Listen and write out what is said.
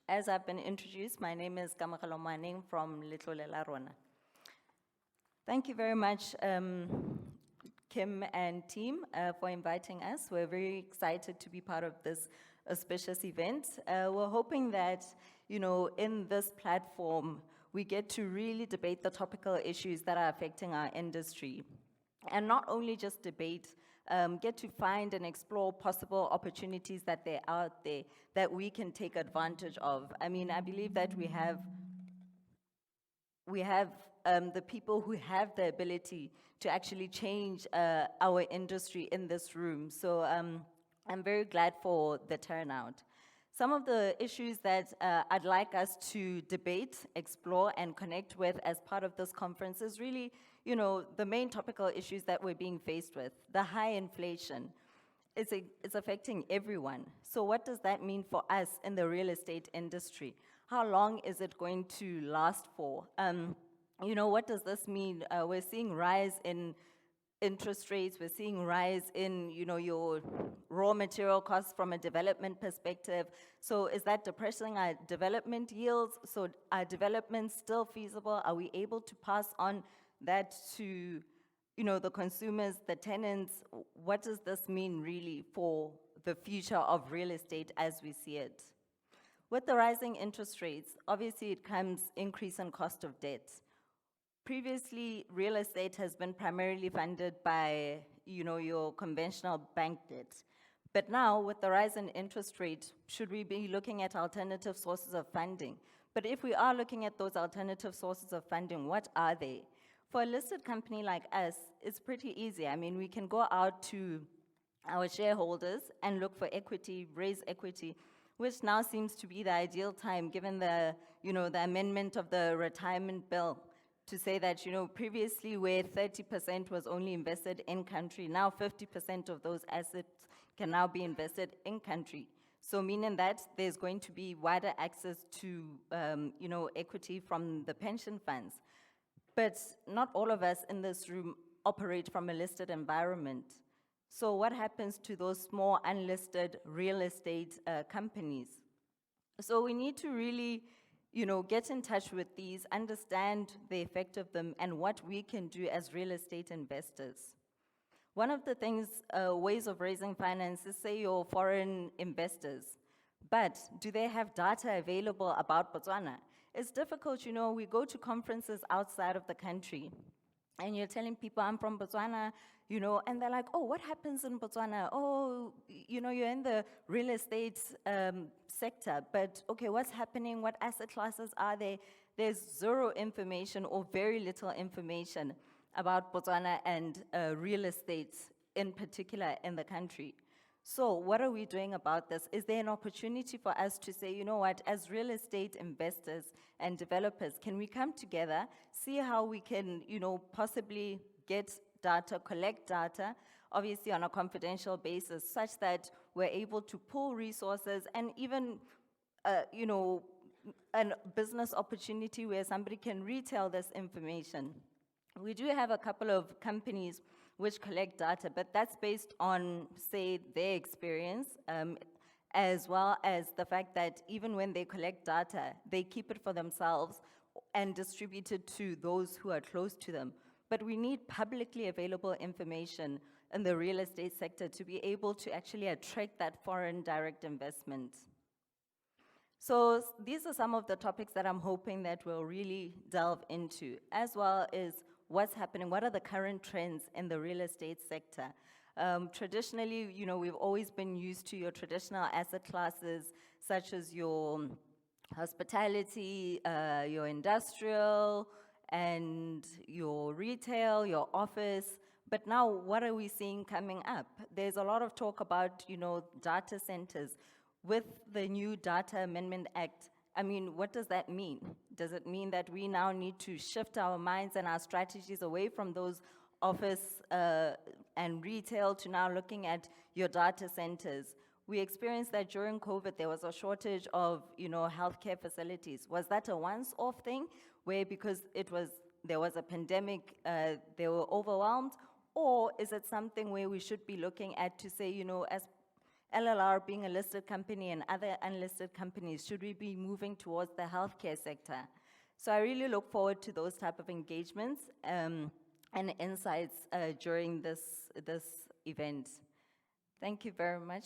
As I've been introduced, my name is Kamolgelo Mowaneng from Letlole, Rona. Thank you very much, Kim and team, for inviting us. We're very excited to be part of this auspicious event. We're hoping that, in this platform, we get to really debate the topical issues that are affecting our industry. And not only just debate, get to find and explore possible opportunities that they're out there that we can take advantage of. I mean, I believe that we have the people who have the ability to actually change our industry in this room. So I'm very glad for the turnout. Some of the issues that I'd like us to debate, explore, and connect with as part of this conference is really, the main topical issues that we're being faced with. The high inflation, it's affecting everyone. So what does that mean for us in the real estate industry? How long is it going to last for? What does this mean? We're seeing rise in interest rates, we're seeing rise in, your raw material costs from a development perspective. So is that depressing our development yields? So are developments still feasible? Are we able to pass on that to, the consumers, the tenants? What does this mean really for the future of real estate as we see it? With the rising interest rates, obviously it comes increase in cost of debt. Previously, real estate has been primarily funded by, your conventional bank debt. But now, with the rise in interest rate, should we be looking at alternative sources of funding? But if we are looking at those alternative sources of funding, what are they? For a listed company like us, it's pretty easy. I mean, we can go out to our shareholders and look for equity, raise equity, which now seems to be the ideal time given the, the amendment of the retirement bill to say that, previously where 30% was only invested in country, now 50% of those assets can now be invested in country. So meaning that there's going to be wider access to, equity from the pension funds. But not all of us in this room operate from a listed environment. So what happens to those small unlisted real estate companies? So we need to really, get in touch with these, understand the effect of them, and what we can do as real estate investors. One of the things, ways of raising finance is, say, your foreign investors. But do they have data available about Botswana? It's difficult, we go to conferences outside of the country, and you're telling people, I'm from Botswana, and they're like, oh, what happens in Botswana? Oh, you're in the real estate sector, but okay, what's happening? What asset classes are there? There's zero information or very little information about Botswana and real estate in particular in the country. So what are we doing about this? Is there an opportunity for us to say, you know what, as real estate investors and developers, can we come together, see how we can, possibly get data, collect data, obviously on a confidential basis, such that we're able to pool resources and even, a business opportunity where somebody can retail this information. We do have a couple of companies which collect data, but that's based on, say, their experience, as well as the fact that even when they collect data, they keep it for themselves and distribute it to those who are close to them. But we need publicly available information in the real estate sector to be able to actually attract that foreign direct investment. So these are some of the topics that I'm hoping that we'll really delve into, as well as what's happening, what are the current trends in the real estate sector. Traditionally, we've always been used to your traditional asset classes, such as your hospitality, your industrial, and your retail, your office. But now, what are we seeing coming up? There's a lot of talk about, data centers. With the new Data Amendment Act, I mean, what does that mean? Does it mean that we now need to shift our minds and our strategies away from those office and retail to now looking at your data centers? We experienced that during COVID, there was a shortage of, healthcare facilities. Was that a once-off thing where because there was a pandemic, they were overwhelmed? Or is it something where we should be looking at to say, LLR being a listed company and other unlisted companies, should we be moving towards the healthcare sector? So I really look forward to those type of engagements and insights during this event. Thank you very much.